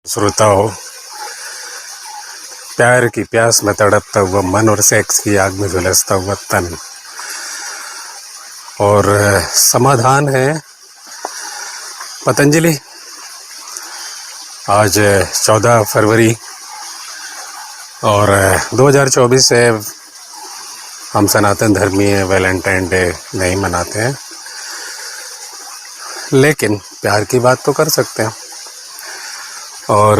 श्रोताओं, प्यार की प्यास में तड़पता हुआ मन और सेक्स की आग में झुलसता हुआ तन, और समाधान है पतंजलि। आज 14 फरवरी और 2024 से हम सनातन धर्मीय वैलेंटाइन डे नहीं मनाते हैं, लेकिन प्यार की बात तो कर सकते हैं। और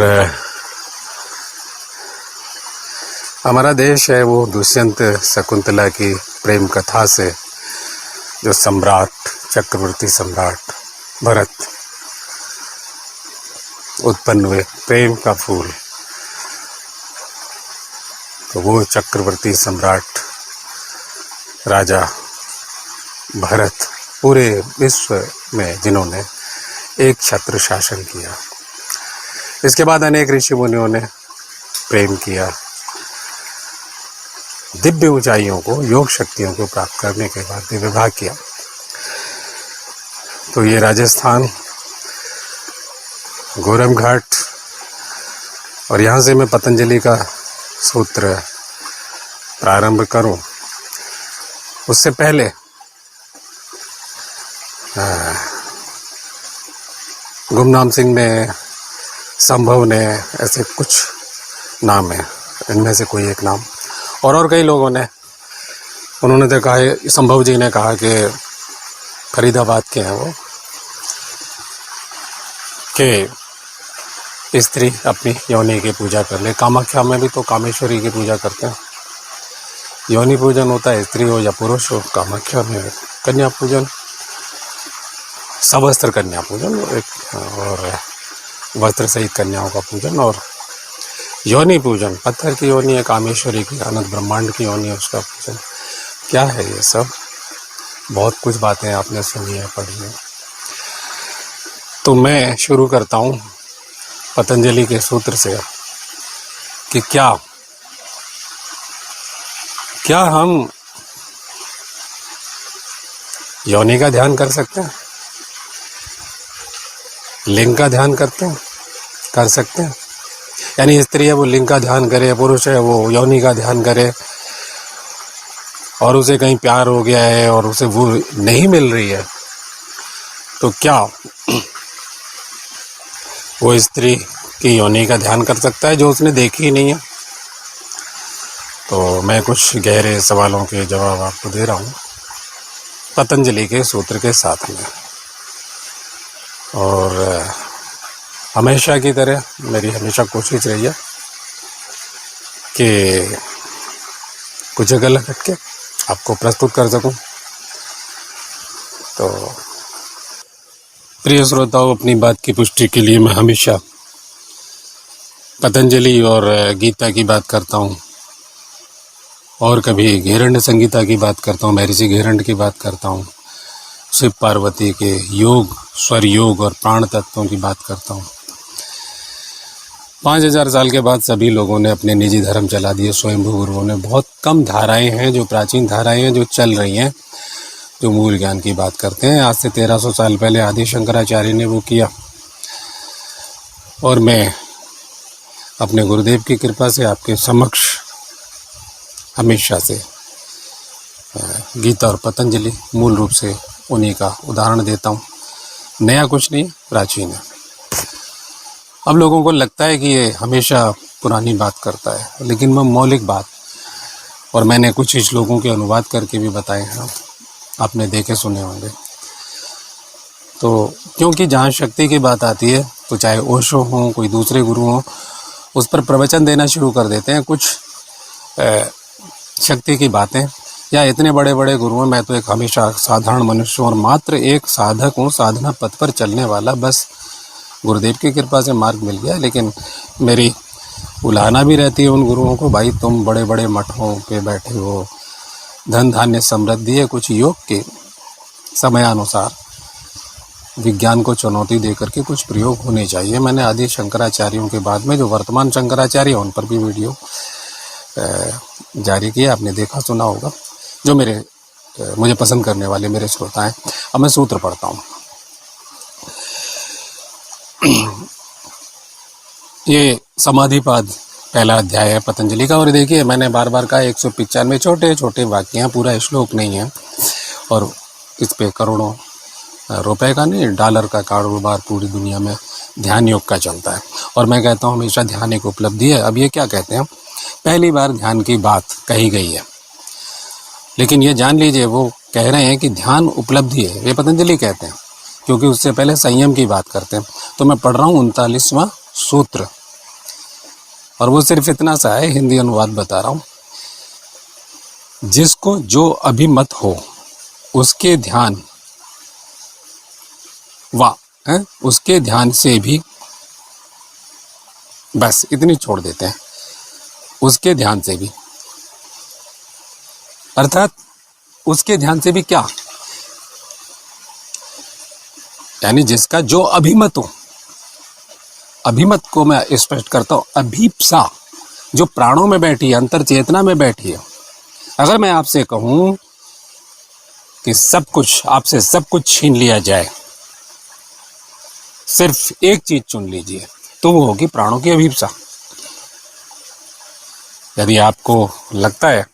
हमारा देश है वो दुष्यंत शकुंतला की प्रेम कथा से जो सम्राट, चक्रवर्ती सम्राट भरत उत्पन्न हुए, प्रेम का फूल। तो वो चक्रवर्ती सम्राट राजा भरत पूरे विश्व में जिन्होंने एक छत्र शासन किया। इसके बाद अनेक ऋषि मुनियों ने प्रेम किया, दिव्य ऊंचाइयों को, योग शक्तियों को प्राप्त करने के बाद विवाह किया। तो ये राजस्थान गोरम घाट, और यहाँ से मैं पतंजलि का सूत्र प्रारंभ करूं उससे पहले गुमनाम सिंह ने, संभव ने, ऐसे कुछ नाम है, इनमें से कोई एक नाम, और कई लोगों ने, उन्होंने तो कहा, संभव जी ने कहा कि फरीदाबाद के हैं वो, कि स्त्री अपनी योनि की पूजा कर ले। कामाख्या में भी तो कामेश्वरी की पूजा करते हैं। योनि पूजन होता है, स्त्री हो या पुरुष हो। कामाख्या में कन्या पूजन, सवस्त्र कन्या पूजन, और वस्त्र सहित कन्याओं का पूजन, और योनि पूजन, पत्थर की योनि है, कामेश्वरी की, अनंत ब्रह्मांड की योनि है, उसका पूजन। क्या है ये सब? बहुत कुछ बातें आपने सुनी है, पढ़ी है। तो मैं शुरू करता हूँ पतंजलि के सूत्र से कि क्या हम योनि का ध्यान कर सकते हैं? लिंग का ध्यान कर सकते हैं? यानी स्त्री है वो लिंग का ध्यान करे, पुरुष है वो योनि का ध्यान करे, और उसे कहीं प्यार हो गया है और उसे वो नहीं मिल रही है, तो क्या वो स्त्री की योनि का ध्यान कर सकता है जो उसने देखी ही नहीं है? तो मैं कुछ गहरे सवालों के जवाब आपको दे रहा हूँ पतंजलि के सूत्र के साथ में। और हमेशा की तरह मेरी हमेशा कोशिश रही है कि कुछ गलत हटके आपको प्रस्तुत कर सकूं। तो प्रिय श्रोताओं, अपनी बात की पुष्टि के लिए मैं हमेशा पतंजलि और गीता की बात करता हूँ, और कभी घेरंड संगीता की बात करता हूँ, महर्षि घेरंड की बात करता हूँ, शिव पार्वती के योग, स्वर योग और प्राण तत्वों की बात करता हूँ। 5000 साल के बाद सभी लोगों ने अपने निजी धर्म चला दिए, स्वयंभू गुरुओं ने। बहुत कम धाराएं हैं, जो प्राचीन धाराएं हैं, जो चल रही हैं, जो मूल ज्ञान की बात करते हैं। आज से 1300 साल पहले आदि शंकराचार्य ने वो किया, और मैं अपने गुरुदेव की कृपा से आपके समक्ष हमेशा से गीता और पतंजलि मूल रूप से उन्हीं का उदाहरण देता हूँ। नया कुछ नहीं, प्राचीन है। अब लोगों को लगता है कि ये हमेशा पुरानी बात करता है, लेकिन मैं मौलिक बात, और मैंने कुछ श्लोकों के अनुवाद करके भी बताए हैं, आपने देखे सुने होंगे। तो क्योंकि जहाँ शक्ति की बात आती है, तो चाहे ओशो हो, कोई दूसरे गुरु हो, उस पर प्रवचन देना शुरू कर देते हैं कुछ शक्ति की बातें, या इतने बड़े बड़े गुरु हैं। मैं तो एक हमेशा साधारण मनुष्य हूँ, और मात्र एक साधक हूँ, साधना पथ पर चलने वाला। बस गुरुदेव की कृपा से मार्ग मिल गया, लेकिन मेरी उलाहना भी रहती है उन गुरुओं को, भाई तुम बड़े बड़े मठों पे बैठे हो, धन धान्य समृद्धि है, कुछ योग के समयानुसार विज्ञान को चुनौती दे करके कुछ प्रयोग होने चाहिए। मैंने आदि शंकराचार्यों के बाद में जो वर्तमान शंकराचार्य उन पर भी वीडियो जारी किया, आपने देखा सुना होगा, जो मुझे पसंद करने वाले मेरे श्रोता हैं। अब मैं सूत्र पढ़ता हूँ। ये समाधिपाद पहला अध्याय है पतंजलि का। और देखिए मैंने बार बार कहा 195 छोटे छोटे वाक्य हैं, पूरा श्लोक नहीं है। और इस पे करोड़ों रुपए का नहीं, डॉलर का कारोबार पूरी दुनिया में ध्यान योग का चलता है। और मैं कहता हूँ हमेशा ध्यान एक उपलब्धि है। अब ये क्या कहते हैं, पहली बार ध्यान की बात कही गई है, लेकिन ये जान लीजिए वो कह रहे हैं कि ध्यान उपलब्धि है, ये पतंजलि कहते हैं, क्योंकि उससे पहले संयम की बात करते हैं। तो मैं पढ़ रहा हूँ 39वां सूत्र, और वो सिर्फ इतना सा है, हिंदी अनुवाद बता रहा हूँ। जिसको जो अभिमत हो उसके ध्यान उसके ध्यान से भी, बस इतनी छोड़ देते हैं, उसके ध्यान से भी, अर्थात उसके ध्यान से भी क्या, यानी जिसका जो अभिमत हो। अभिमत को मैं स्पष्ट करता हूं, अभीप्सा जो प्राणों में बैठी है, अंतर चेतना में बैठी है। अगर मैं आपसे कहूं कि सब कुछ, आपसे सब कुछ छीन लिया जाए, सिर्फ एक चीज चुन लीजिए, तो वो होगी प्राणों की अभिप्सा। यदि आपको लगता है,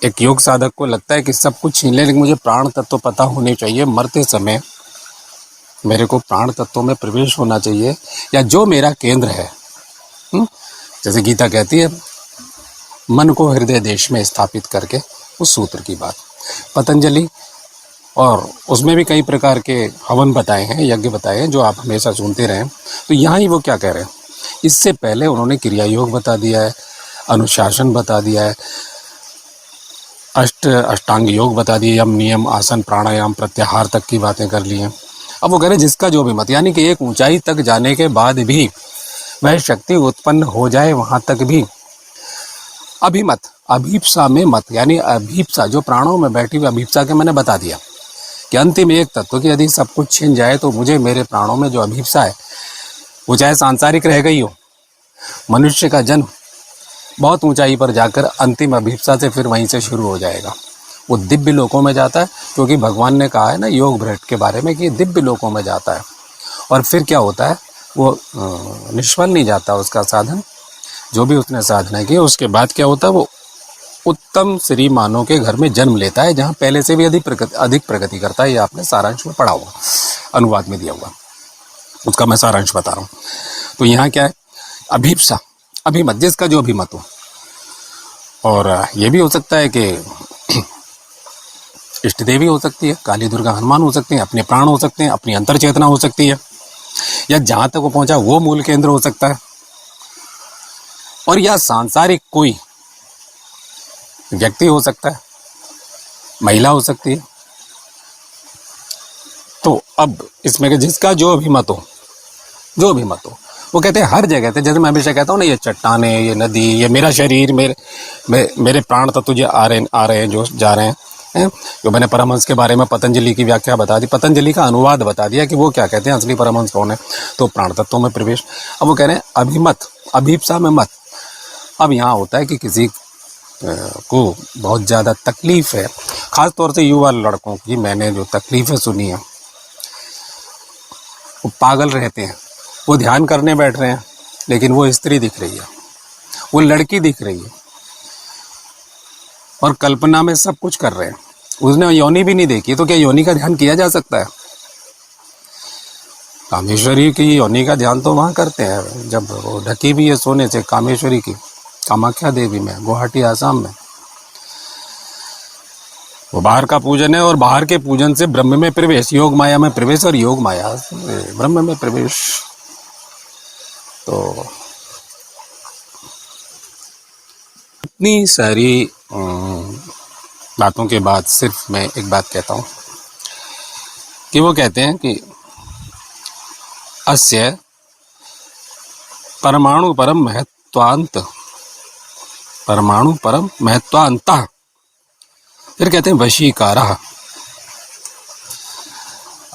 एक योग साधक को लगता है कि सब कुछ छीन ले, लेकिन मुझे प्राण तत्व पता होने चाहिए, मरते समय मेरे को प्राण तत्वों में प्रवेश होना चाहिए, या जो मेरा केंद्र है, जैसे गीता कहती है, मन को हृदय देश में स्थापित करके, उस सूत्र की बात पतंजलि। और उसमें भी कई प्रकार के हवन बताए हैं, यज्ञ बताए हैं, जो आप हमेशा सुनते रहें। तो यहाँ ही वो क्या कह रहे हैं, इससे पहले उन्होंने क्रिया योग बता दिया है, अनुशासन बता दिया है, अष्टांग योग बता दिए, यम नियम आसन प्राणायाम प्रत्याहार तक की बातें कर ली हैं। अब वो कह रहे हैं जिसका जो भी मत, यानी कि एक ऊंचाई तक जाने के बाद भी वह शक्ति उत्पन्न हो जाए, वहां तक भी अभिमत, अभीप्सा में मत, यानी अभीप्सा जो प्राणों में बैठी हुई अभीप्सा के मैंने बता दिया कि अंतिम एक तत्व की यदि सब कुछ छिन जाए, तो मुझे मेरे प्राणों में जो अभीप्सा है, वो चाहे सांसारिक रह गई हो, मनुष्य का जन्म बहुत ऊंचाई पर जाकर अंतिम अभीप्सा से फिर वहीं से शुरू हो जाएगा। वो दिव्य लोकों में जाता है, क्योंकि भगवान ने कहा है ना योग भ्रष्ट के बारे में कि दिव्य लोकों में जाता है। और फिर क्या होता है, वो निष्फल नहीं जाता उसका साधन, जो भी उसने साधना की। उसके बाद क्या होता है, वो उत्तम श्रीमानों के घर में जन्म लेता है, जहाँ पहले से भी अधिक प्रगति करता है। ये आपने सारांश में पढ़ा हुआ, अनुवाद में दिया हुआ, उसका मैं सारांश बता रहा हूँ। तो यहाँ क्या है, अभीप्सा, अभिमत, जिसका जो अभिमत हो। और ये भी हो सकता है कि इष्ट देवी हो सकती है, काली दुर्गा हनुमान हो सकते हैं, अपने प्राण हो सकते हैं, अपनी अंतर चेतना हो सकती है, या जहां तक वो पहुंचा वो मूल केंद्र हो सकता है, और या सांसारिक कोई व्यक्ति हो सकता है, महिला हो सकती है। तो अब इसमें जिसका जो अभिमत हो, जो अभिमत हो, वो कहते हैं हर जगह थे। जैसे मैं हमेशा कहता हूँ ना, ये चट्टाने, ये नदी, ये मेरा शरीर, मेरे प्राण तत्व जो आ रहे हैं, जो जा रहे हैं। जो मैंने परमहंस के बारे में पतंजलि की व्याख्या बता दी, पतंजलि का अनुवाद बता दिया कि वो क्या कहते हैं, असली परमहंस कौन है। तो प्राण तत्वों में प्रवेश। अब वो कह रहे हैं अभिमत, अभीप्सा में मत। अब यहाँ होता है कि किसी को बहुत ज़्यादा तकलीफ है, ख़ास तौर से युवा लड़कों की मैंने जो तकलीफ़ें सुनी है, वो पागल रहते हैं, वो ध्यान करने बैठ रहे हैं, लेकिन वो स्त्री दिख रही है, वो लड़की दिख रही है, और कल्पना में सब कुछ कर रहे हैं। उसने योनि भी नहीं देखी, तो क्या योनि का ध्यान किया जा सकता है? कामेश्वरी की योनि का ध्यान तो वहाँ करते हैं जब वो ढकी भी है सोने से, कामेश्वरी की, कामाख्या देवी में, गुवाहाटी आसाम में। वो बाहर का पूजन है, और बाहर के पूजन से ब्रह्म में प्रवेश, योग माया में प्रवेश, और योग माया से ब्रह्म में प्रवेश। तो इतनी सारी बातों के बाद सिर्फ मैं एक बात कहता हूँ कि वो कहते हैं कि अस्य परमाणु परम महत्वांत, परमाणु परम महत्वांतः। फिर कहते हैं वशीकारः,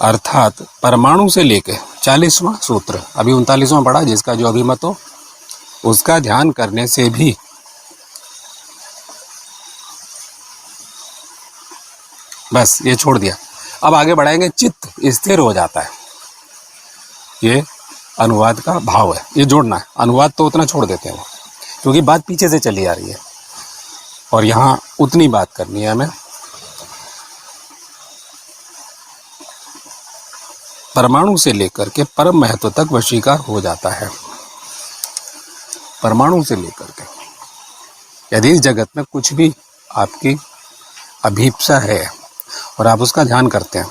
अर्थात परमाणु से लेकर 40वां सूत्र, अभी 39वां पढ़ा, जिसका जो अभिमत हो उसका ध्यान करने से भी बस ये छोड़ दिया। अब आगे बढ़ाएंगे, चित्त स्थिर हो जाता है। ये अनुवाद का भाव है, ये जोड़ना है। अनुवाद तो उतना छोड़ देते हैं क्योंकि बात पीछे से चली आ रही है और यहाँ उतनी बात करनी है हमें। परमाणु से लेकर के परम महत्व तक वशीकार हो जाता है। परमाणु से लेकर के यदि इस जगत में कुछ भी आपकी अभीप्सा है और आप उसका ध्यान करते हैं,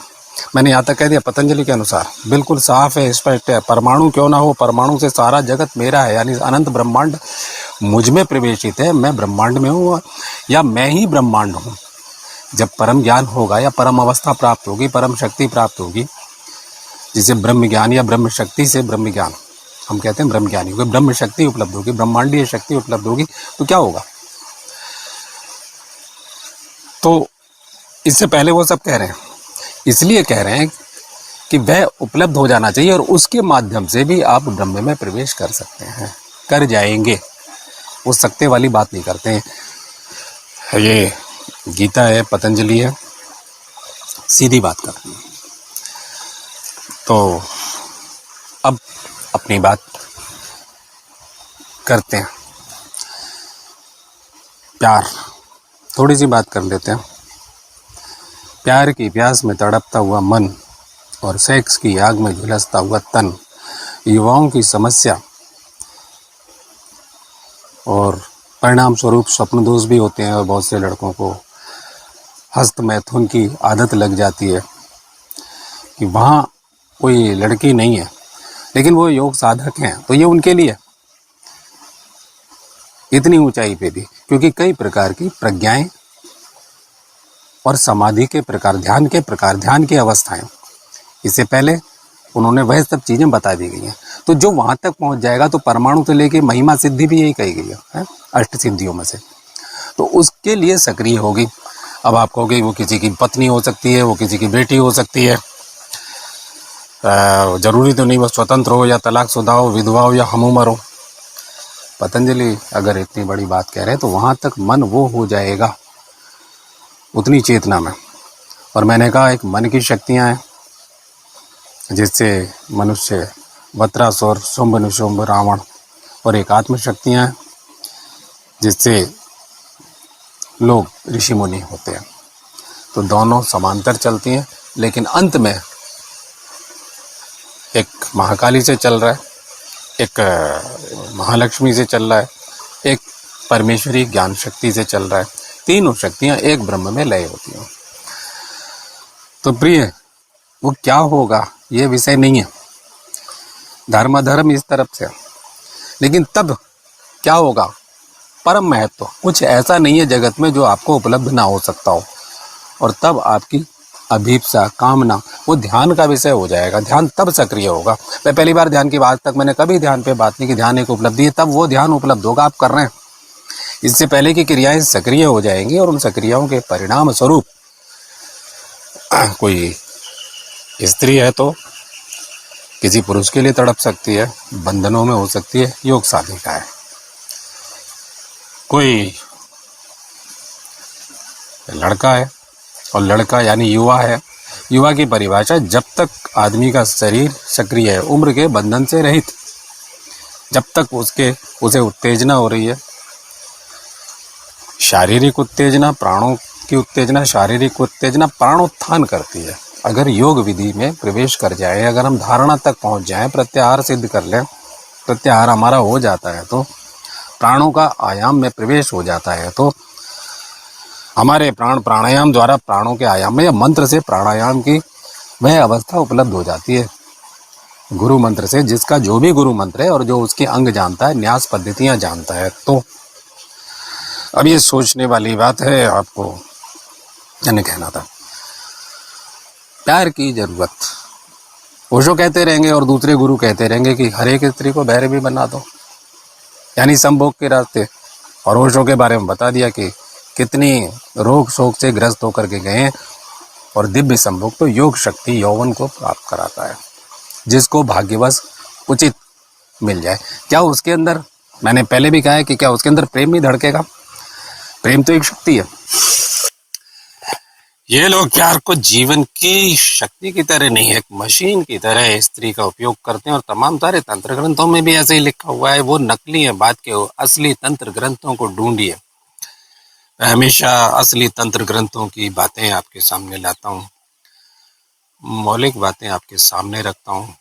मैंने यहाँ तक कह दिया पतंजलि के अनुसार बिल्कुल साफ है, स्पष्ट है, परमाणु क्यों ना हो, परमाणु से सारा जगत मेरा है, यानी अनंत ब्रह्मांड मुझ में प्रवेशित है, मैं ब्रह्मांड में हूँ या मैं ही ब्रह्मांड हूँ। जब परम ज्ञान होगा या परम अवस्था प्राप्त होगी, परम शक्ति प्राप्त होगी, जिसे ब्रह्म ज्ञान या ब्रह्म शक्ति से ब्रह्म ज्ञान हम कहते हैं, ब्रह्म ज्ञानी होगी, ब्रह्म शक्ति उपलब्ध होगी, ब्रह्मांडीय शक्ति उपलब्ध होगी, तो क्या होगा? तो इससे पहले वो सब कह रहे हैं, इसलिए कह रहे हैं कि वह उपलब्ध हो जाना चाहिए और उसके माध्यम से भी आप ब्रह्म में प्रवेश कर सकते हैं, कर जाएंगे। वो सकते वाली बात नहीं करते हैं। ये गीता है, पतंजलि है, सीधी बात करते हैं। तो अब अपनी बात करते हैं। प्यार, थोड़ी सी बात कर लेते हैं। प्यार की प्यास में तड़पता हुआ मन और सेक्स की आग में झुलसता हुआ तन, युवाओं की समस्या और परिणाम स्वरूप स्वप्न दोष भी होते हैं और बहुत से लड़कों को हस्त मैथुन की आदत लग जाती है कि वहाँ कोई लड़की नहीं है लेकिन वो योग साधक हैं, तो ये उनके लिए इतनी ऊंचाई पे भी, क्योंकि कई प्रकार की प्रज्ञाएं और समाधि के प्रकार, ध्यान के प्रकार, ध्यान की अवस्थाएं, इससे पहले उन्होंने वह सब चीजें बता दी गई हैं। तो जो वहां तक पहुंच जाएगा, तो परमाणु से लेके महिमा सिद्धि भी यही कही गई है, अष्ट सिद्धियों में से, तो उसके लिए सक्रिय होगी। अब आप कहोगे वो किसी की पत्नी हो सकती है, वो किसी की बेटी हो सकती है, जरूरी तो नहीं वो स्वतंत्र हो या तलाकशुदा हो, विधवा हो या हम उम्र हो। पतंजलि अगर इतनी बड़ी बात कह रहे हैं तो वहां तक मन वो हो जाएगा उतनी चेतना में। और मैंने कहा एक मन की शक्तियां हैं जिससे मनुष्य वत्रासुर, शुंभ निशुंभ, रावण, और एक आत्म शक्तियां हैं जिससे लोग ऋषि मुनि होते हैं। तो दोनों समांतर चलती हैं, लेकिन अंत में एक महाकाली से चल रहा है, एक महालक्ष्मी से चल रहा है, एक परमेश्वरी ज्ञान शक्ति से चल रहा है। तीनों शक्तियां एक ब्रह्म में लय होती हैं। तो प्रिय, वो क्या होगा ये विषय नहीं है, धर्म इस तरफ से, लेकिन तब क्या होगा? परम महत्व कुछ ऐसा नहीं है जगत में जो आपको उपलब्ध ना हो सकता हो, और तब आपकी अभीप्सा, कामना, वो ध्यान का विषय हो जाएगा। ध्यान तब सक्रिय होगा। मैं पहली बार ध्यान की बात, तक मैंने कभी ध्यान पे बात नहीं की, ध्यान एक उपलब्धि है, तब वो ध्यान उपलब्ध होगा, आप कर रहे हैं। इससे पहले की क्रियाएं सक्रिय हो जाएंगी और उन सक्रियाओं के परिणाम स्वरूप कोई स्त्री है तो किसी पुरुष के लिए तड़प सकती है, बंधनों में हो सकती है, योग साधिका है। कोई लड़का है और लड़का यानी युवा है, युवा की परिभाषा जब तक आदमी का शरीर सक्रिय है, उम्र के बंधन से रहित, जब तक उसे उत्तेजना हो रही है, शारीरिक उत्तेजना, प्राणों की उत्तेजना, शारीरिक उत्तेजना प्राणोत्थान करती है। अगर योग विधि में प्रवेश कर जाए, अगर हम धारणा तक पहुंच जाएं, प्रत्याहार सिद्ध कर लें, प्रत्याहार हमारा हो जाता है, तो प्राणों का आयाम में प्रवेश हो जाता है, तो हमारे प्राण प्राणायाम द्वारा प्राणों के आयाम में या मंत्र से प्राणायाम की वह अवस्था उपलब्ध हो जाती है। गुरु मंत्र से, जिसका जो भी गुरु मंत्र है और जो उसके अंग जानता है, न्यास पद्धतियां जानता है। तो अब ये सोचने वाली बात है, आपको मैंने कहना था प्यार की जरूरत। ओशो कहते रहेंगे और दूसरे गुरु कहते रहेंगे कि हर एक स्त्री को भैरवी बना दो, यानी संभोग के रास्ते। और ओशो के बारे में बता दिया कि कितनी रोग शोक से ग्रस्त होकर के गए, और दिव्य संभोग तो योग शक्ति यौवन को प्राप्त कराता है, जिसको भाग्यवश उचित मिल जाए। क्या उसके अंदर, मैंने पहले भी कहा है कि क्या उसके अंदर प्रेम नहीं धड़केगा? प्रेम तो एक शक्ति है। ये लोग प्यार को जीवन की शक्ति की तरह नहीं, एक मशीन की तरह स्त्री का उपयोग करते हैं। और तमाम सारे तंत्र ग्रंथों में भी ऐसे ही लिखा हुआ है, वो नकली है बात के, असली तंत्र ग्रंथों को ढूंढिए। मैं हमेशा असली तंत्र ग्रंथों की बातें आपके सामने लाता हूँ, मौलिक बातें आपके सामने रखता हूँ,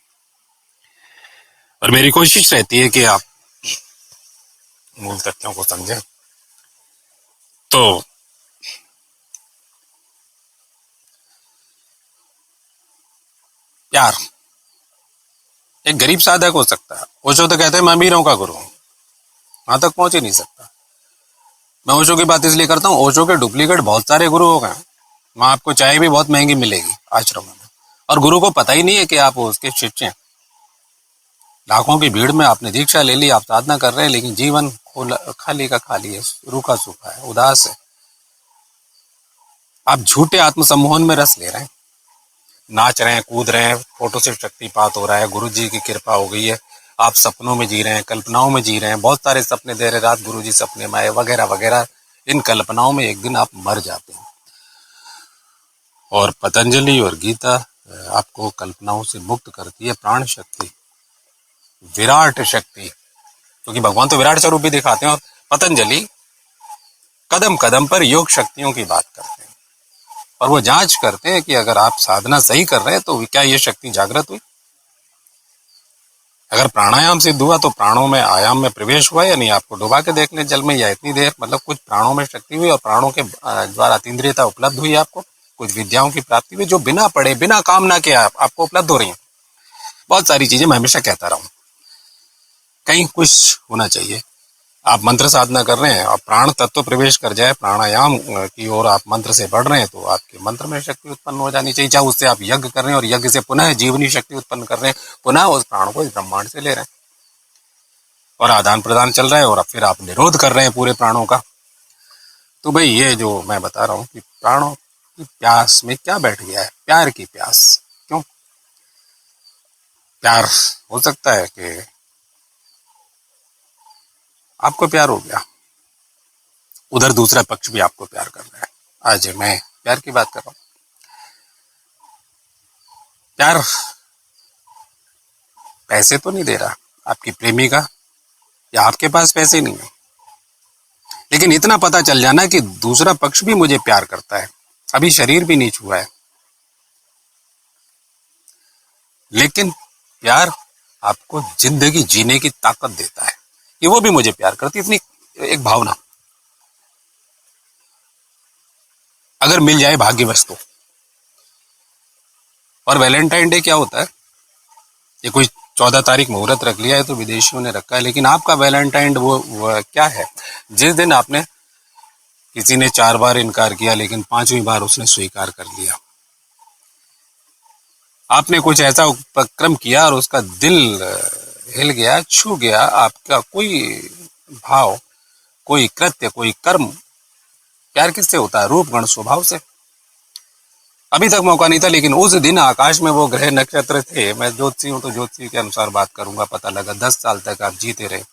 और मेरी कोशिश रहती है कि आप मूल तथ्यों को समझें। तो प्यार एक गरीब साधक हो सकता है। ओशो तो कहते हैं मैं अमीरों का गुरु हूँ, वहां तक पहुंच ही नहीं सकता। मैं ओशो की बात इसलिए करता हूँ, ओशो के डुप्लीकेट बहुत सारे गुरु हो गए। वहां आपको चाय भी बहुत महंगी मिलेगी आश्रम में, और गुरु को पता ही नहीं है कि आप उसके शिष्य हैं। लाखों की भीड़ में आपने दीक्षा ले ली, आप साधना कर रहे हैं, लेकिन जीवन खाली का खाली है, रूखा सूखा है, उदास है। आप झूठे आत्मसम्मोहन में रस ले रहे हैं, नाच रहे हैं, कूद रहे हैं, फोटो से शक्तिपात हो रहा है, गुरु जी की कृपा हो गई है, आप सपनों में जी रहे हैं, कल्पनाओं में जी रहे हैं, बहुत सारे सपने दे रहे, रात गुरु जी सपने में आए वगैरह वगैरह। इन कल्पनाओं में एक दिन आप मर जाते हैं। और पतंजलि और गीता आपको कल्पनाओं से मुक्त करती है। प्राण शक्ति, विराट शक्ति, क्योंकि भगवान तो विराट स्वरूप भी दिखाते हैं, और पतंजलि कदम कदम पर योग शक्तियों की बात करते हैं, और वो जांच करते हैं कि अगर आप साधना सही कर रहे हैं तो क्या ये शक्ति जागृत हुई। अगर प्राणायाम सिद्ध हुआ तो प्राणों में आयाम में प्रवेश हुआ या नहीं, आपको डुबा के देख लें जल में, या इतनी देर मतलब कुछ प्राणों में शक्ति हुई और प्राणों के द्वारा अतीन्द्रियता उपलब्ध हुई आपको, कुछ विद्याओं की प्राप्ति हुई जो बिना पढ़े बिना कामना के आपको उपलब्ध हो रही है। बहुत सारी चीजें मैं हमेशा कहता रहा हूँ, कहीं कुछ होना चाहिए। आप मंत्र साधना कर रहे हैं और प्राण तत्व प्रवेश कर जाए प्राणायाम की ओर, आप मंत्र से बढ़ रहे हैं, तो आपके मंत्र में शक्ति उत्पन्न हो जानी चाहिए। चाहे उससे आप यज्ञ कर रहे हैं और यज्ञ से पुनः जीवनी शक्ति उत्पन्न कर रहे हैं, पुनः उस प्राण को इस ब्रह्मांड से ले रहे हैं, और आदान प्रदान चल रहा है, और फिर आप निरोध कर रहे हैं पूरे प्राणों का। तो भाई ये जो मैं बता रहा हूँ कि प्राणों की प्यास में क्या बैठ गया है, प्यार की प्यास। क्यों प्यार हो सकता है कि आपको प्यार हो गया, उधर दूसरा पक्ष भी आपको प्यार कर रहा है। आज मैं प्यार की बात कर रहा हूँ। प्यार पैसे तो नहीं दे रहा आपकी प्रेमिका, या आपके पास पैसे नहीं है, लेकिन इतना पता चल जाना कि दूसरा पक्ष भी मुझे प्यार करता है, अभी शरीर भी नहीं छुआ है, लेकिन प्यार आपको जिंदगी जीने की ताकत देता है कि वो भी मुझे प्यार करती है। इतनी एक भावना अगर मिल जाए भाग्यवश तो। और वैलेंटाइन डे क्या होता है, ये कोई 14 तारीख मुहूर्त रख लिया है तो विदेशियों ने रखा है, लेकिन आपका वैलेंटाइन वो क्या है, जिस दिन आपने, किसी ने 4 बार इनकार किया लेकिन 5वीं बार उसने स्वीकार कर लिया। आपने कुछ ऐसा उपक्रम किया और उसका दिल हिल गया, छू गया, आपका कोई भाव, कोई कृत्य, कोई कर्म। प्यार किससे होता है, रूप गण स्वभाव से। अभी तक मौका नहीं था, लेकिन उस दिन आकाश में वो ग्रह नक्षत्र थे। मैं ज्योतिषी हूं तो ज्योतिषी के अनुसार बात करूंगा। पता लगा 10 साल तक आप जीते रहे,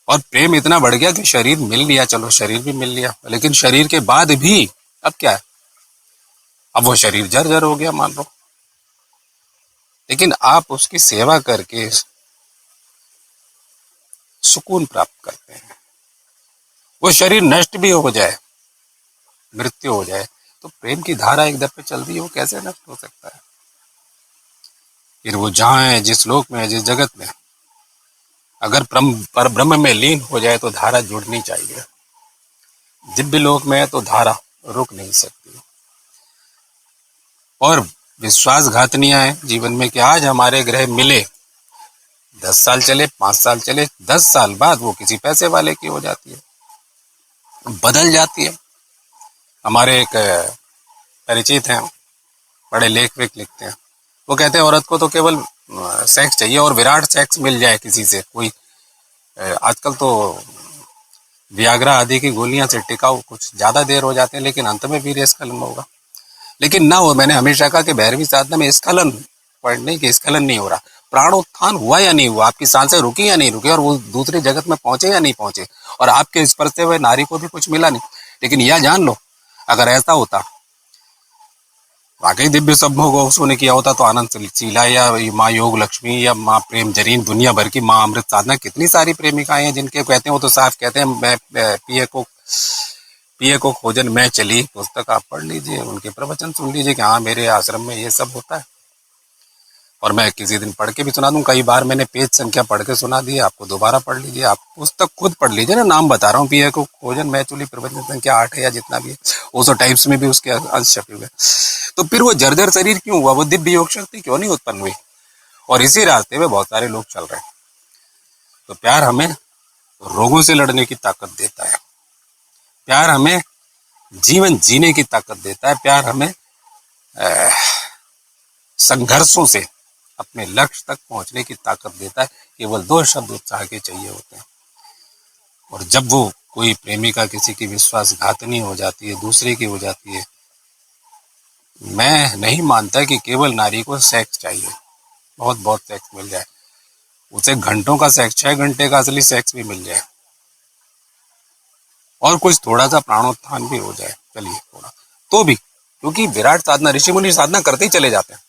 और प्रेम इतना बढ़ गया कि शरीर मिल लिया, चलो शरीर भी मिल लिया, लेकिन शरीर के बाद भी अब क्या है, अब वो शरीर जर्जर हो गया मान लो, लेकिन आप उसकी सेवा करके सुकून प्राप्त करते हैं। वो शरीर नष्ट भी हो जाए, मृत्यु हो जाए, तो प्रेम की धारा एक दफे चल रही है, वो कैसे नष्ट हो सकता है। फिर वो जहां है, जिस लोक में है, जिस जगत में, अगर पर ब्रह्म में लीन हो जाए तो धारा जुड़नी चाहिए। दिव्य लोक में है तो धारा रुक नहीं सकती। और विश्वासघातनियां है जीवन में कि आज हमारे ग्रह मिले, 10 साल चले, 5 साल चले, 10 साल बाद वो किसी पैसे वाले की हो जाती है, बदल जाती है। हमारे एक परिचित हैं, बड़े लेख वेख लिखते हैं, वो कहते हैं औरत को तो केवल सेक्स चाहिए, और विराट सेक्स मिल जाए किसी से, कोई आजकल तो वियाग्रा आदि की गोलियां से टिकाऊ कुछ ज्यादा देर हो जाते हैं, लेकिन अंत में वीर्य स्खलन होगा। लेकिन ना हो, मैंने हमेशा कहा कि भैरवी साधना में स्खलन पॉइंट नहीं, कि स्खलन नहीं हो रहा, प्राणोत्थान हुआ या नहीं हुआ, आपकी सांसें रुकी या नहीं रुकी, और वो दूसरी जगत में पहुंचे या नहीं पहुंचे, और आपके स्पर्श से हुए नारी को भी कुछ मिला नहीं। लेकिन यह जान लो, अगर ऐसा होता, वाकई दिव्य संभोग उसको ने किया होता, तो आनंद चीला या माँ योग लक्ष्मी या माँ प्रेम जरीन, दुनिया भर की माँ अमृत साधना, कितनी सारी प्रेमिकाएं हैं जिनके कहते हैं, वो तो साफ कहते हैं, मैं पिए को खोजन मैं चली, पुस्तक आप पढ़ लीजिए, उनके प्रवचन सुन लीजिए कि हाँ मेरे आश्रम में ये सब होता है। और मैं किसी दिन पढ़ के भी सुना दूं, कई बार मैंने पेज संख्या पढ़ के सुना दी, आपको दोबारा पढ़ लीजिए, आप पुस्तक खुद पढ़ लीजिए ना, नाम बता रहा हूँ, पिए को खोजन मैं चली, प्रवचन संख्या 8 है या जितना भी है, ओशो टाइम्स में भी उसके अंश छपे हुए। तो फिर वो जर्जर शरीर क्यों हुआ, वो दिव्य योग शक्ति क्यों नहीं उत्पन्न हुई? और इसी रास्ते में बहुत सारे लोग चल रहे हैं। तो प्यार हमें रोगों से लड़ने की ताकत देता है, प्यार हमें जीवन जीने की ताकत देता है, प्यार हमें संघर्षों से अपने लक्ष्य तक पहुंचने की ताकत देता है। केवल 2 शब्द उत्साह के चाहिए होते हैं। और जब वो कोई प्रेमिका किसी की विश्वासघातनी हो जाती है, दूसरे की हो जाती है, मैं नहीं मानता कि केवल नारी को सेक्स चाहिए, बहुत बहुत सेक्स मिल जाए, उसे घंटों का सेक्स, 6 घंटे का असली सेक्स भी मिल जाए, और कुछ थोड़ा सा प्राणोत्थान भी हो जाए, चलिए थोड़ा तो भी, क्योंकि विराट साधना, ऋषि मुनि साधना करते ही चले जाते हैं,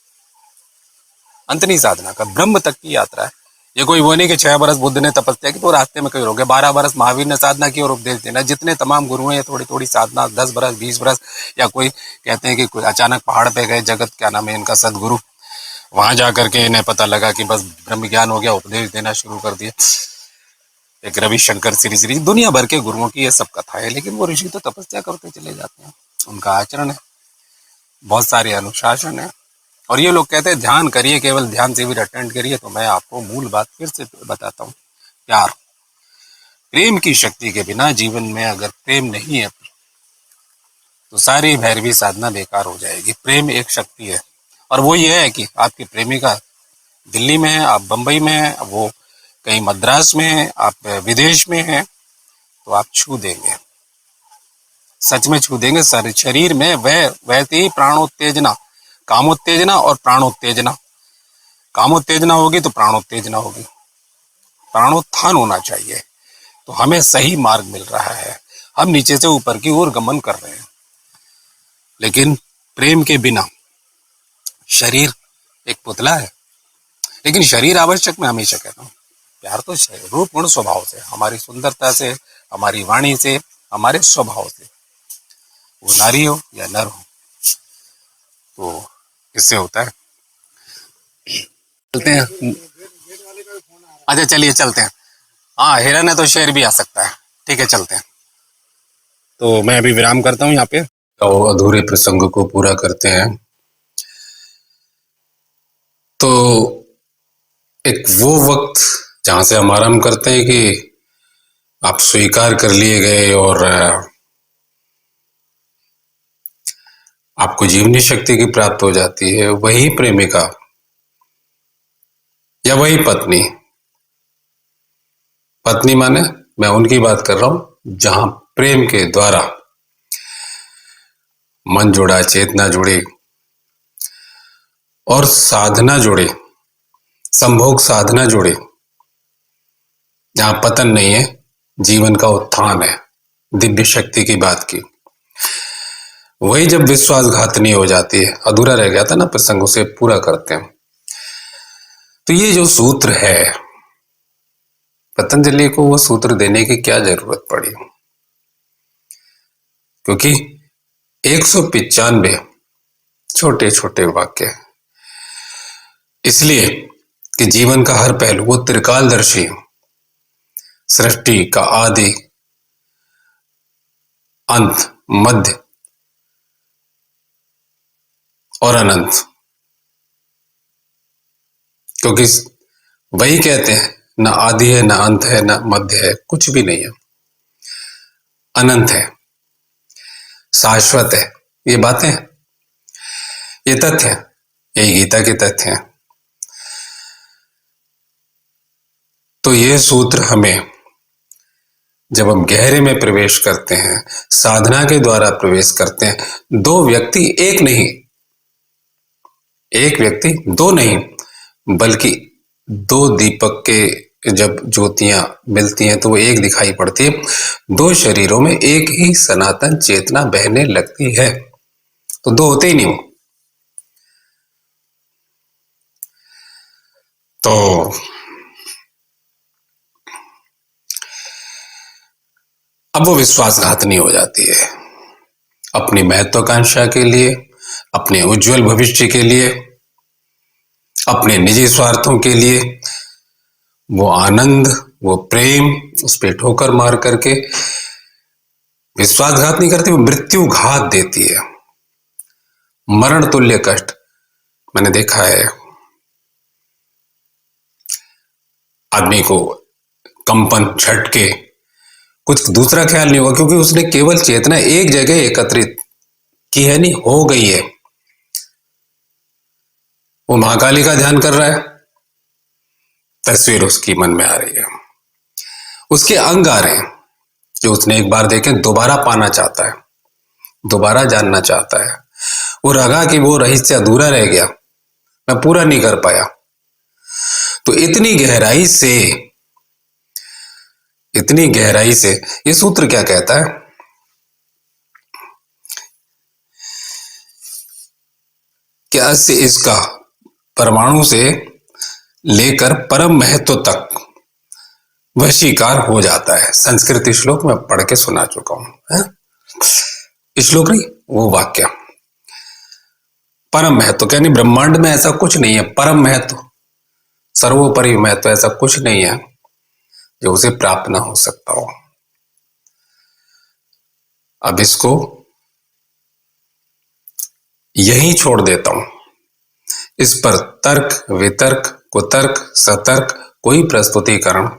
अंत नहीं साधना का, ब्रह्म तक की यात्रा है। ये कोई वो नहीं कि 6 बरस बुद्ध ने तपस्या की तो रास्ते में कहीं रोके, 12 बरस महावीर ने साधना की और उपदेश देना, जितने तमाम गुरु हैं थोड़ी थोड़ी साधना, 10 बरस 20 बरस, या कोई कहते हैं कि कोई अचानक पहाड़ पे गए, जगत क्या नाम है इनका, सदगुरु, वहां जाकर के इन्हें पता लगा कि बस ब्रह्म ज्ञान हो गया, उपदेश देना शुरू कर दिए, एक रविशंकर श्री दुनिया भर के गुरुओं की ये सब कथा है। लेकिन वो ऋषि तो तपस्या करते चले जाते हैं, उनका आचरण है, बहुत सारे अनुशासन है। और ये लोग कहते हैं ध्यान करिए, केवल ध्यान से भी अटेंड करिए। तो मैं आपको मूल बात फिर से बताता हूँ, प्यार, प्रेम की शक्ति के बिना जीवन में अगर प्रेम नहीं है तो सारी भैरवी साधना बेकार हो जाएगी। प्रेम एक शक्ति है, और वो ये है कि आपकी प्रेमिका दिल्ली में है, आप बंबई में है, वो कहीं मद्रास में है, आप विदेश में है, तो आप छू देंगे, सच में छू देंगे। शरीर में वैसे ही प्राणोत्तेजना, कामोत्तेजना और प्राणोत्तेजना, कामोत्तेजना होगी तो प्राणोत्तेजना होगी, प्राणोत्थान होना चाहिए। तो हमें सही मार्ग मिल रहा है, हम नीचे से ऊपर की ओर गमन कर रहे हैं। लेकिन प्रेम के बिना शरीर एक पुतला है, लेकिन शरीर आवश्यक, मैं हमेशा कहता हूँ। प्यार तो रूप गुण स्वभाव से, हमारी सुंदरता से, हमारी वाणी से, हमारे स्वभाव से, वो नारी हो या नर हो, तो इससे होता है। चलते हैं, अच्छा चलिए चलते हैं। हाँ, हिरन है तो शेर भी आ सकता है, ठीक है चलते हैं। तो मैं अभी विराम करता हूँ यहाँ पे, तो अधूरे प्रसंग को पूरा करते हैं। तो एक वो वक्त जहां से हम आरंभ करते हैं कि आप स्वीकार कर लिए गए और आपको जीवनी शक्ति की प्राप्त हो जाती है, वही प्रेमिका या वही पत्नी, पत्नी माने मैं उनकी बात कर रहा हूं जहां प्रेम के द्वारा मन जुड़ा, चेतना जुड़ी और साधना जुड़ी, संभोग साधना जुड़ी, जहां पतन नहीं है, जीवन का उत्थान है, दिव्य शक्ति की बात की। वही जब विश्वासघातनी हो जाती है, अधूरा रह गया था ना प्रसंग, उसे पूरा करते हैं। तो ये जो सूत्र है, पतंजलि को वो सूत्र देने की क्या जरूरत पड़ी, क्योंकि 195 छोटे छोटे वाक्य, इसलिए कि जीवन का हर पहलू वो त्रिकालदर्शी, सृष्टि का आदि, अंत, मध्य और अनंत, क्योंकि वही कहते हैं ना आदि है, ना अंत है, ना मध्य है, कुछ भी नहीं है, अनंत है, शाश्वत है। ये बातें, ये तथ्य, यही गीता के तथ्य हैं। तो ये सूत्र हमें, जब हम गहरे में प्रवेश करते हैं, साधना के द्वारा प्रवेश करते हैं, 2 व्यक्ति एक नहीं, एक व्यक्ति 2 नहीं, बल्कि 2 दीपक के जब ज्योतियां मिलती हैं तो वो एक दिखाई पड़ती है। दो शरीरों में एक ही सनातन चेतना बहने लगती है, तो दो होते ही नहीं वो। तो अब वो विश्वासघात नहीं हो जाती है। अपनी महत्वाकांक्षा के लिए, अपने उज्जवल भविष्य के लिए, अपने निजी स्वार्थों के लिए वो आनंद, वो प्रेम उस पे ठोकर मार करके विश्वासघात नहीं करती, वो मृत्युघात देती है, मरण तुल्य कष्ट। मैंने देखा है आदमी को कंपन, झटके, कुछ दूसरा ख्याल नहीं हुआ, क्योंकि उसने केवल चेतना एक जगह एकत्रित की है, नहीं हो गई है। वो महाकाली का ध्यान कर रहा है, तस्वीर उसकी मन में आ रही है, उसके अंग आ रहे हैं जो उसने एक बार देखे, दोबारा पाना चाहता है, दोबारा जानना चाहता है। वो लगा कि वो रहस्य अधूरा रह गया, मैं पूरा नहीं कर पाया। तो इतनी गहराई से, इतनी गहराई से ये सूत्र क्या कहता है कि अस्य इसका परमाणु से लेकर परम महत्व तक वशीकार हो जाता है। संस्कृत श्लोक में पढ़ के सुना चुका हूं, श्लोक नहीं, वो वाक्य। परम महत्व यानी ब्रह्मांड में ऐसा कुछ नहीं है, परम महत्व, सर्वोपरि महत्व ऐसा कुछ नहीं है जो उसे प्राप्त ना हो सकता हो। अब इसको यहीं छोड़ देता हूं, इस पर तर्क, वितर्क, कुतर्क, सतर्क कोई प्रस्तुतिकरण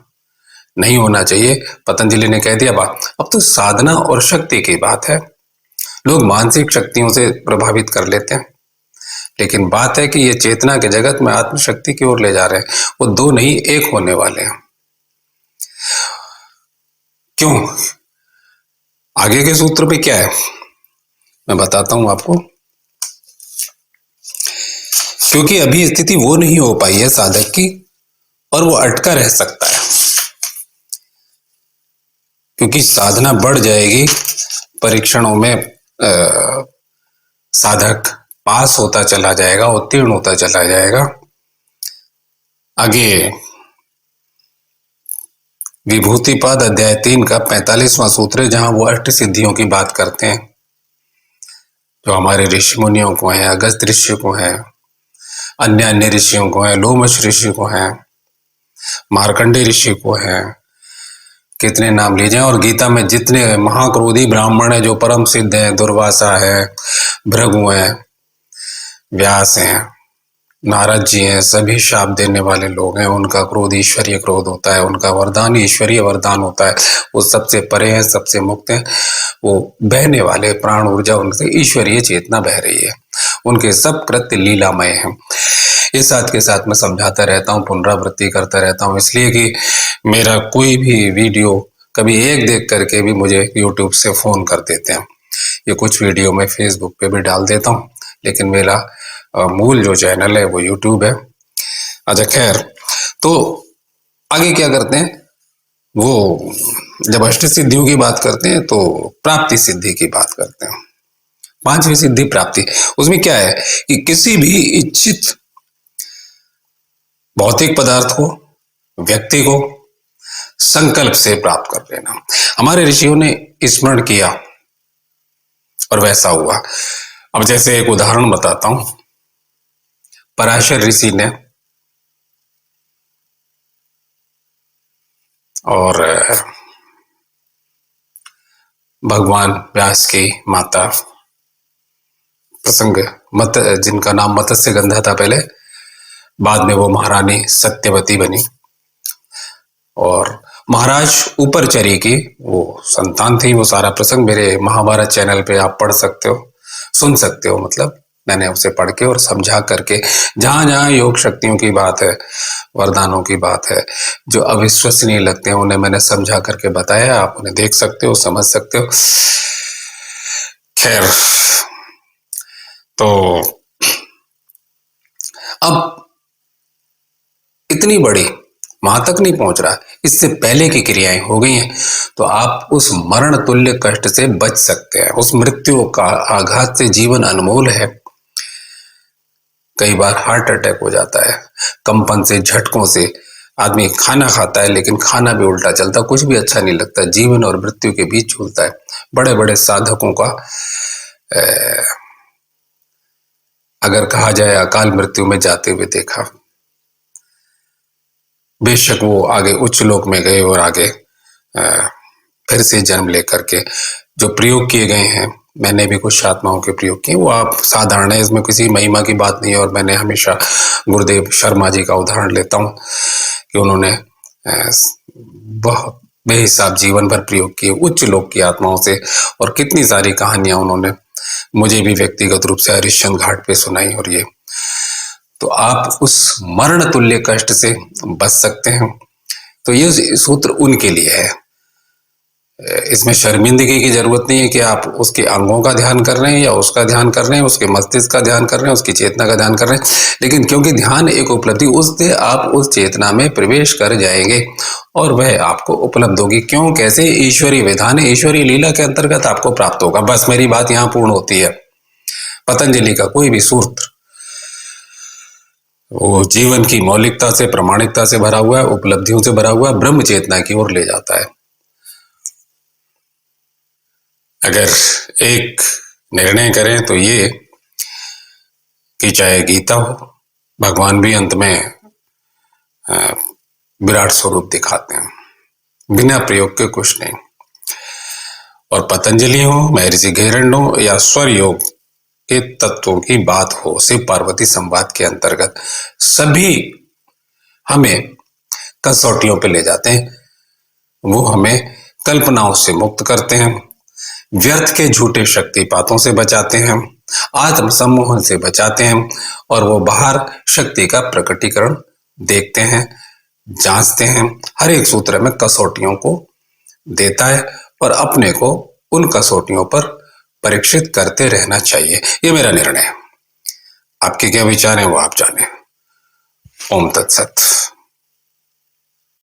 नहीं होना चाहिए। पतंजलि ने कह दिया बात। अब तो साधना और शक्ति की बात है। लोग मानसिक शक्तियों से प्रभावित कर लेते हैं, लेकिन बात है कि ये चेतना के जगत में आत्मशक्ति की ओर ले जा रहे हैं। वो दो नहीं, एक होने वाले हैं। क्यों? आगे के सूत्र पे क्या है मैं बताता हूं आपको। क्योंकि अभी स्थिति वो नहीं हो पाई है साधक की, और वो अटका रह सकता है, क्योंकि साधना बढ़ जाएगी, परीक्षणों में साधक पास होता चला जाएगा, उत्तीर्ण होता चला जाएगा। आगे विभूतिपाद अध्याय 3 का 45वां सूत्र है, जहां वो अष्ट सिद्धियों की बात करते हैं, जो हमारे ऋषि मुनियों को है, अगस्त ऋषि को है, अन्य अन्य ऋषियों को है, लोमश ऋषि को है, मार्कंडे ऋषि को है, कितने नाम लीजिए। और गीता में जितने महाक्रोधी ब्राह्मण है जो परम सिद्ध है, दुर्वासा है, भृगु है, व्यास हैं, नारद जी हैं, सभी शाप देने वाले लोग हैं। उनका क्रोध ईश्वरीय क्रोध होता है, उनका वरदान ईश्वरीय वरदान होता है। वो सबसे परे हैं, सबसे मुक्त हैं। वो बहने वाले प्राण ऊर्जा, उनसे ईश्वरीय चेतना बह रही है। उनके सब कृत्य लीलामय हैं। ये साथ के साथ मैं समझाता रहता हूँ, पुनरावृत्ति करता रहता हूँ, इसलिए कि मेरा कोई भी वीडियो कभी एक देख करके भी मुझे यूट्यूब से फोन कर देते हैं। ये कुछ वीडियो मैं फेसबुक पे भी डाल देता हूँ, लेकिन मेरा मूल जो चैनल है वो यूट्यूब है। अच्छा खैर, तो आगे क्या करते हैं, वो जब अष्ट सिद्धियों की बात करते हैं तो प्राप्ति सिद्धि की बात करते हैं। पांचवी सिद्धि प्राप्ति। उसमें क्या है कि किसी भी इच्छित भौतिक पदार्थ को, व्यक्ति को संकल्प से प्राप्त कर लेना। हमारे ऋषियों ने स्मरण किया और वैसा हुआ। अब जैसे एक उदाहरण बताता हूं, पराशर ऋषि ने और भगवान व्यास की माता प्रसंग, मत जिनका नाम मत्स्य गंधा था पहले, बाद में वो महारानी सत्यवती बनी, और महाराज ऊपरचरी की वो संतान थी। वो सारा प्रसंग मेरे महाभारत चैनल पे आप पढ़ सकते हो, सुन सकते हो। मतलब मैंने उसे पढ़ के और समझा करके, जहां जहां योग शक्तियों की बात है, वरदानों की बात है, जो अविश्वसनीय लगते हैं, उन्हें मैंने समझा करके बताया। आप उन्हें देख सकते हो, समझ सकते हो। खैर, तो अब इतनी बड़ी वहां तक नहीं पहुंच रहा, इससे पहले की क्रियाएं हो गई हैं, तो आप उस मरण तुल्य कष्ट से बच सकते हैं। उस मृत्यु का आघात से जीवन अनमोल है। कई बार हार्ट अटैक हो जाता है, कंपन से, झटकों से। आदमी खाना खाता है लेकिन खाना भी उल्टा चलता, कुछ भी अच्छा नहीं लगता, जीवन और मृत्यु के बीच झूलता है। बड़े बड़े साधकों का अगर कहा जाए अकाल मृत्यु में जाते हुए देखा। बेशक वो आगे उच्च लोक में गए और आगे फिर से जन्म लेकर के जो प्रयोग किए गए हैं, मैंने भी कुछ आत्माओं के प्रयोग किए, वो आप साधारण है, इसमें किसी महिमा की बात नहीं है। और मैंने हमेशा गुरुदेव शर्मा जी का उदाहरण लेता हूँ कि उन्होंने बहुत बेहिसाब जीवन भर प्रयोग किए उच्च लोक की आत्माओं से, और कितनी सारी कहानियां उन्होंने मुझे भी व्यक्तिगत रूप से हरिश्चंद्र घाट पे सुनाई। और ये तो आप उस मरण तुल्य कष्ट से बच सकते हैं। तो ये सूत्र उनके लिए है। इसमें शर्मिंदगी की जरूरत नहीं है कि आप उसके अंगों का ध्यान कर रहे हैं या उसका ध्यान कर रहे हैं, उसके मस्तिष्क का ध्यान कर रहे हैं, उसकी चेतना का ध्यान कर रहे हैं, लेकिन क्योंकि ध्यान एक उपलब्धि, उससे आप उस चेतना में प्रवेश कर जाएंगे और वह आपको उपलब्ध होगी। क्यों, कैसे? ईश्वरीय विधान है, ईश्वरीय लीला के अंतर्गत आपको प्राप्त होगा। बस मेरी बात यहाँ पूर्ण होती है। पतंजलि का कोई भी सूत्र वो जीवन की मौलिकता से, प्रामाणिकता से भरा हुआ है, उपलब्धियों से भरा हुआ है, ब्रह्म चेतना की ओर ले जाता है। अगर एक निर्णय करें तो ये कि चाहे गीता हो, भगवान भी अंत में विराट स्वरूप दिखाते हैं, बिना प्रयोग के कुछ नहीं। और पतंजलि हो, महर्षि घेरंड हो, या स्वर योग के तत्वों की बात हो, शिव पार्वती संवाद के अंतर्गत सभी हमें कसौटियों पे ले जाते हैं। वो हमें कल्पनाओं से मुक्त करते हैं, व्यर्थ के झूठे शक्तिपातों से बचाते हैं, आत्म सम्मोहन से बचाते हैं, और वो बाहर शक्ति का प्रकटीकरण देखते हैं, जांचते हैं। हर एक सूत्र में कसौटियों को देता है और अपने को उन कसौटियों पर परीक्षित करते रहना चाहिए। ये मेरा निर्णय है। आपके क्या विचार हैं वो आप जाने। ओम तत्सत।